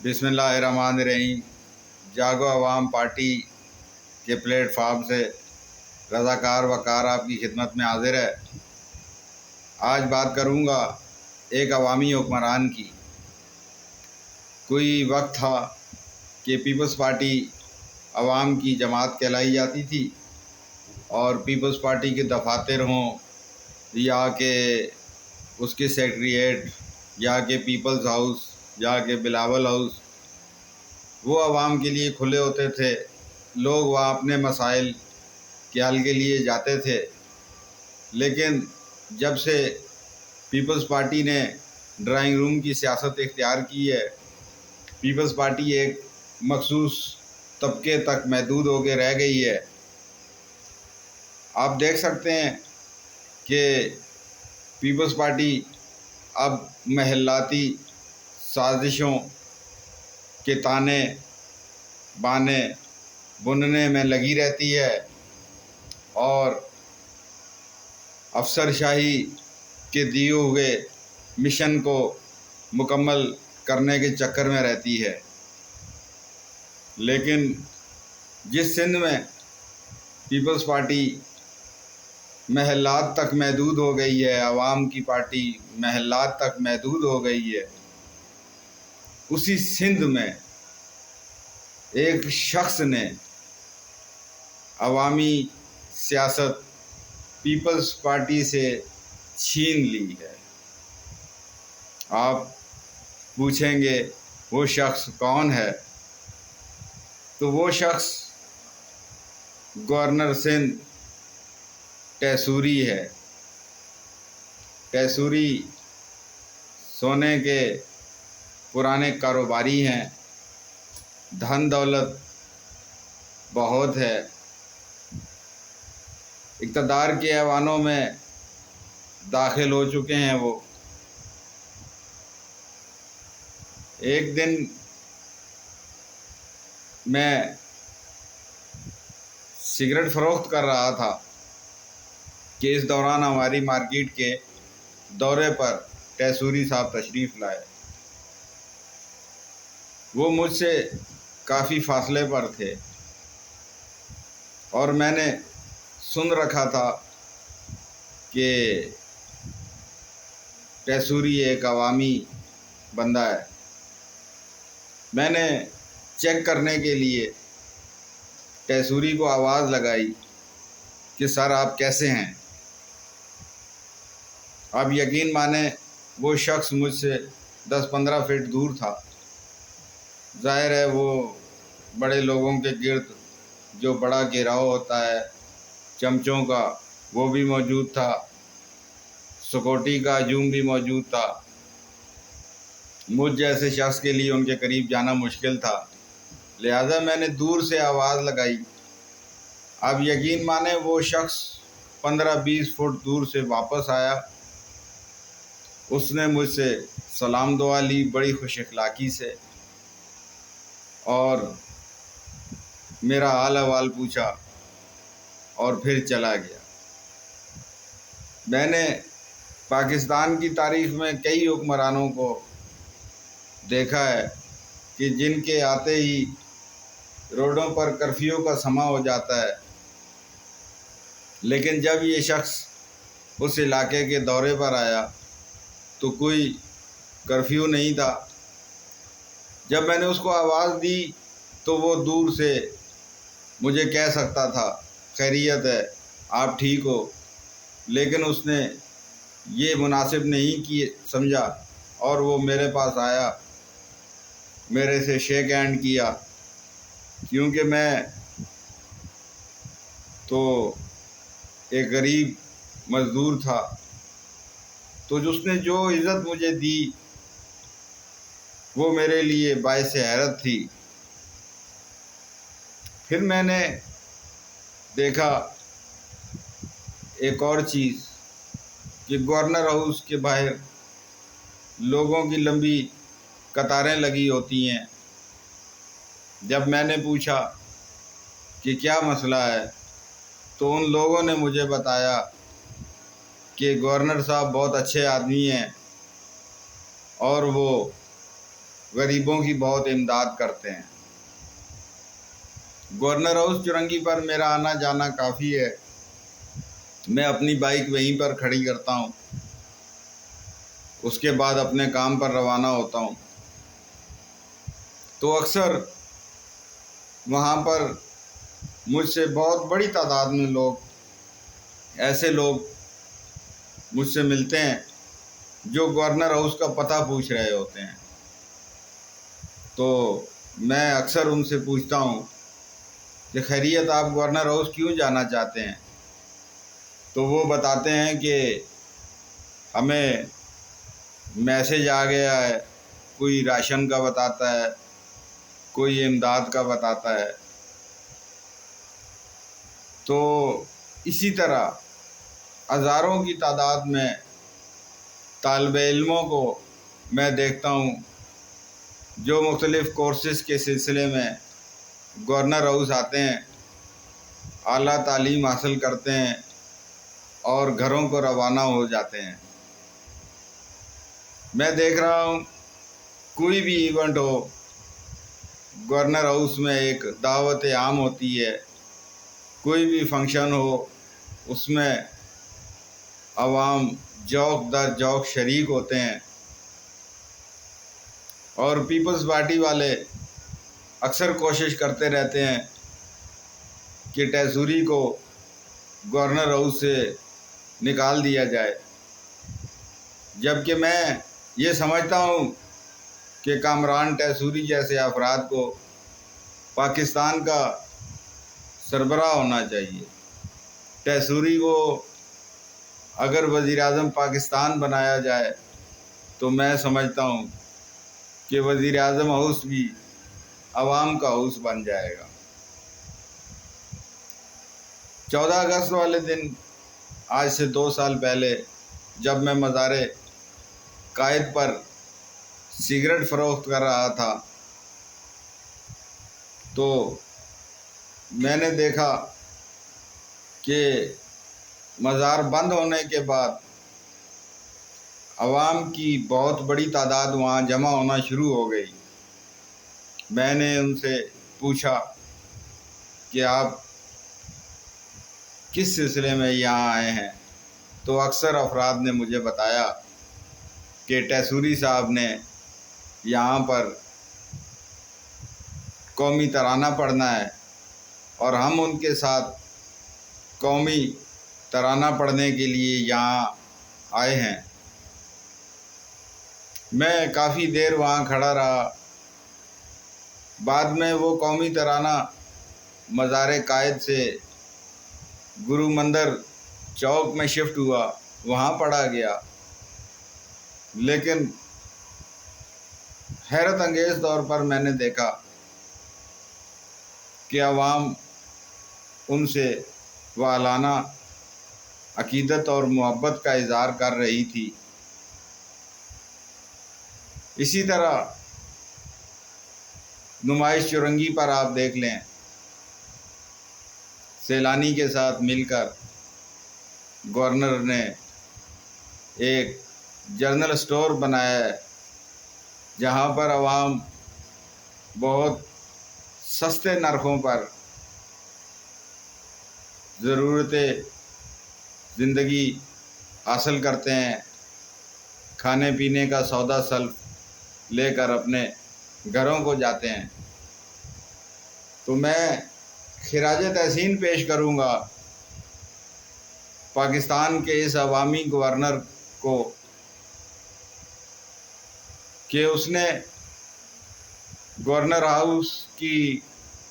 بسم اللہ الرحمن الرحیم۔ جاگو عوام پارٹی کے پلیٹ فارم سے رضاکار وقار آپ کی خدمت میں حاضر ہے۔ آج بات کروں گا ایک عوامی حکمران کی۔ کوئی وقت تھا کہ پیپلز پارٹی عوام کی جماعت کہلائی جاتی تھی، اور پیپلز پارٹی کے دفاتر ہوں یا کہ اس کے سیکریٹریٹ یا کہ پیپلز ہاؤس یا کہ بلاول ہاؤس، وہ عوام کے لیے کھلے ہوتے تھے۔ لوگ وہاں اپنے مسائل کے حل کے لیے جاتے تھے۔ لیکن جب سے پیپلز پارٹی نے ڈرائنگ روم کی سیاست اختیار کی ہے، پیپلز پارٹی ایک مخصوص طبقے تک محدود ہو کے رہ گئی ہے۔ آپ دیکھ سکتے ہیں کہ پیپلز پارٹی اب محلاتی سازشوں کے تانے بانے بننے میں لگی رہتی ہے، اور افسر شاہی کے دیے ہوئے مشن کو مکمل کرنے کے چکر میں رہتی ہے۔ لیکن جس سندھ میں پیپلز پارٹی محلات تک محدود ہو گئی ہے، عوام کی پارٹی محلات تک محدود ہو گئی ہے، اسی سندھ میں ایک شخص نے عوامی سیاست پیپلز پارٹی سے چھین لی ہے۔ آپ پوچھیں گے وہ شخص کون ہے؟ تو وہ شخص گورنر سندھ ٹیسوری ہے۔ ٹیسوری سونے کے پرانے کاروباری ہیں، دھن دولت بہت ہے، اقتدار کے ایوانوں میں داخل ہو چکے ہیں۔ وہ ایک دن میں سگریٹ فروخت کر رہا تھا کہ اس دوران ہماری مارکیٹ کے دورے پر ٹیسوری صاحب تشریف لائے۔ وہ مجھ سے کافی فاصلے پر تھے، اور میں نے سن رکھا تھا کہ ٹیسوری ایک عوامی بندہ ہے۔ میں نے چیک کرنے کے لیے ٹیسوری کو آواز لگائی کہ سر آپ کیسے ہیں؟ آپ یقین مانیں وہ شخص مجھ سے 10-15 فٹ دور تھا۔ ظاہر ہے وہ بڑے لوگوں کے گرد جو بڑا گھیراؤ ہوتا ہے چمچوں کا، وہ بھی موجود تھا، سیکورٹی کا ہجوم بھی موجود تھا۔ مجھ جیسے شخص کے لیے ان کے قریب جانا مشکل تھا، لہذا میں نے دور سے آواز لگائی۔ آپ یقین مانیں وہ شخص 15-20 فٹ دور سے واپس آیا۔ اس نے مجھ سے سلام دعا لی بڑی خوش اخلاقی سے، اور میرا حال احوال پوچھا، اور پھر چلا گیا۔ میں نے پاکستان کی تاریخ میں کئی حکمرانوں کو دیکھا ہے کہ جن کے آتے ہی روڈوں پر کرفیو کا سماں ہو جاتا ہے، لیکن جب یہ شخص اس علاقے کے دورے پر آیا تو کوئی کرفیو نہیں تھا۔ جب میں نے اس کو آواز دی تو وہ دور سے مجھے کہہ سکتا تھا خیریت ہے، آپ ٹھیک ہو، لیکن اس نے یہ مناسب نہیں سمجھا، اور وہ میرے پاس آیا، میرے سے شیک ہینڈ کیا، کیونکہ میں تو ایک غریب مزدور تھا۔ تو اس نے جو عزت مجھے دی وہ میرے لیے باعث حیرت تھی۔ پھر میں نے دیکھا ایک اور چیز کہ گورنر ہاؤس کے باہر لوگوں کی لمبی قطاریں لگی ہوتی ہیں۔ جب میں نے پوچھا کہ کیا مسئلہ ہے تو ان لوگوں نے مجھے بتایا کہ گورنر صاحب بہت اچھے آدمی ہیں، اور وہ غریبوں کی بہت امداد کرتے ہیں۔ گورنر ہاؤس چرنگی پر میرا آنا جانا کافی ہے، میں اپنی بائک وہیں پر کھڑی کرتا ہوں، اس کے بعد اپنے کام پر روانہ ہوتا ہوں۔ تو اکثر وہاں پر مجھ سے بہت بڑی تعداد میں ایسے لوگ مجھ سے ملتے ہیں جو گورنر ہاؤس کا پتہ پوچھ رہے ہوتے ہیں۔ تو میں اکثر ان سے پوچھتا ہوں کہ خیریت، آپ گورنر ہاؤس کیوں جانا چاہتے ہیں؟ تو وہ بتاتے ہیں کہ ہمیں میسج آ گیا ہے، کوئی راشن کا بتاتا ہے، کوئی امداد کا بتاتا ہے۔ تو اسی طرح ہزاروں کی تعداد میں طالب علموں کو میں دیکھتا ہوں جو مختلف کورسز کے سلسلے میں گورنر ہاؤس آتے ہیں، اعلیٰ تعلیم حاصل کرتے ہیں اور گھروں کو روانہ ہو جاتے ہیں۔ میں دیکھ رہا ہوں کوئی بھی ایونٹ ہو، گورنر ہاؤس میں ایک دعوت عام ہوتی ہے، کوئی بھی فنکشن ہو، اس میں عوام جوق در جوق شریک ہوتے ہیں، اور پیپلز پارٹی والے اکثر کوشش کرتے رہتے ہیں کہ ٹیسوری کو گورنر ہاؤس سے نکال دیا جائے، جبکہ میں یہ سمجھتا ہوں کہ کامران ٹیسوری جیسے افراد کو پاکستان کا سربراہ ہونا چاہیے۔ ٹیسوری کو اگر وزیر اعظم پاکستان بنایا جائے تو میں سمجھتا ہوں کہ وزیر اعظم ہاؤس بھی عوام کا ہاؤس بن جائے گا۔ 14 اگست والے دن، آج سے 2 سال پہلے، جب میں مزار قائد پر سگریٹ فروخت کر رہا تھا تو میں نے دیکھا کہ مزار بند ہونے کے بعد عوام کی بہت بڑی تعداد وہاں جمع ہونا شروع ہو گئی۔ میں نے ان سے پوچھا کہ آپ کس سلسلے میں یہاں آئے ہیں؟ تو اکثر افراد نے مجھے بتایا کہ ٹیسوری صاحب نے یہاں پر قومی ترانہ پڑھنا ہے اور ہم ان کے ساتھ قومی ترانہ پڑھنے کے لیے یہاں آئے ہیں۔ میں کافی دیر وہاں کھڑا رہا، بعد میں وہ قومی ترانہ مزار قائد سے گرو مندر چوک میں شفٹ ہوا، وہاں پڑھا گیا، لیکن حیرت انگیز طور پر میں نے دیکھا کہ عوام ان سے والانہ عقیدت اور محبت کا اظہار کر رہی تھی۔ اسی طرح نمائش چرنگی پر آپ دیکھ لیں، سیلانی کے ساتھ مل کر گورنر نے ایک جنرل اسٹور بنایا ہے جہاں پر عوام بہت سستے نرخوں پر ضرورت زندگی حاصل کرتے ہیں، کھانے پینے کا سودا سلف لے کر اپنے گھروں کو جاتے ہیں۔ تو میں خراج تحسین پیش کروں گا پاکستان کے اس عوامی گورنر کو کہ اس نے گورنر ہاؤس کی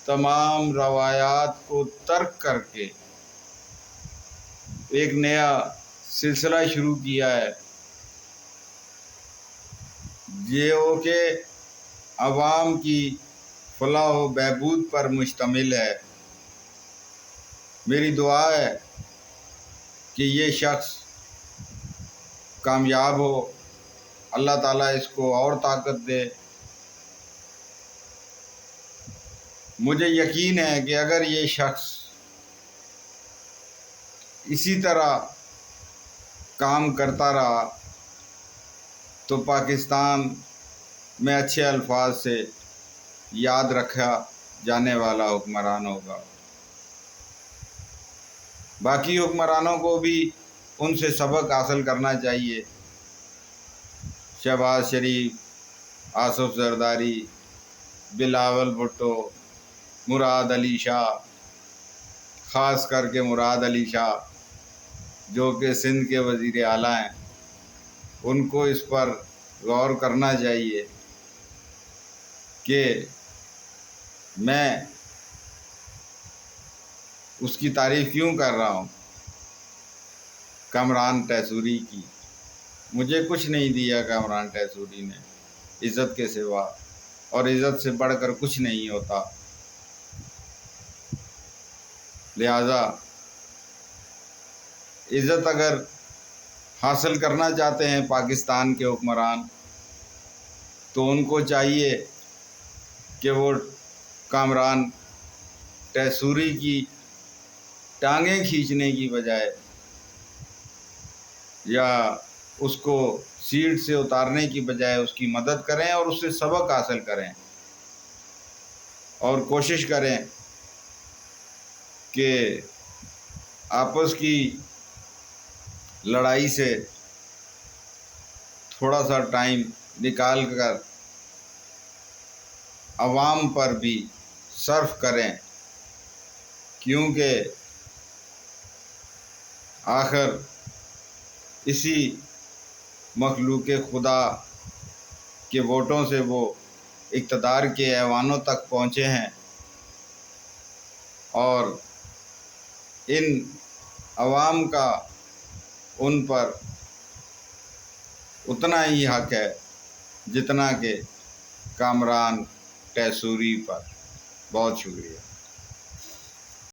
تمام روایات کو ترک کر کے ایک نیا سلسلہ شروع کیا ہے جو کہ عوام کی فلاح و بہبود پر مشتمل ہے۔ میری دعا ہے کہ یہ شخص کامیاب ہو، اللہ تعالیٰ اس کو اور طاقت دے۔ مجھے یقین ہے کہ اگر یہ شخص اسی طرح کام کرتا رہا تو پاکستان میں اچھے الفاظ سے یاد رکھا جانے والا حکمران ہوگا۔ باقی حکمرانوں کو بھی ان سے سبق حاصل کرنا چاہیے۔ شہباز شریف، آصف زرداری، بلاول بھٹو، مراد علی شاہ، خاص کر کے مراد علی شاہ جو کہ سندھ کے وزیر اعلیٰ ہیں، ان کو اس پر غور کرنا چاہیے کہ میں اس کی تعریف کیوں کر رہا ہوں، کامران ٹیسوری کی۔ مجھے کچھ نہیں دیا کامران ٹیسوری نے عزت کے سوا، اور عزت سے بڑھ کر کچھ نہیں ہوتا۔ لہذا عزت اگر حاصل کرنا چاہتے ہیں پاکستان کے حکمران، تو ان کو چاہیے کہ وہ کامران ٹیسوری کی ٹانگیں کھینچنے کی بجائے یا اس کو سیٹ سے اتارنے کی بجائے اس کی مدد کریں اور اس سے سبق حاصل کریں، اور کوشش کریں کہ آپس کی لڑائی سے تھوڑا سا ٹائم نکال کر عوام پر بھی صرف کریں، کیونکہ آخر اسی مخلوق خدا کے ووٹوں سے وہ اقتدار کے ایوانوں تک پہنچے ہیں، اور ان عوام کا ان پر اتنا ہی حق ہے جتنا کہ کامران ٹیسوری پر۔ بہت شکریہ۔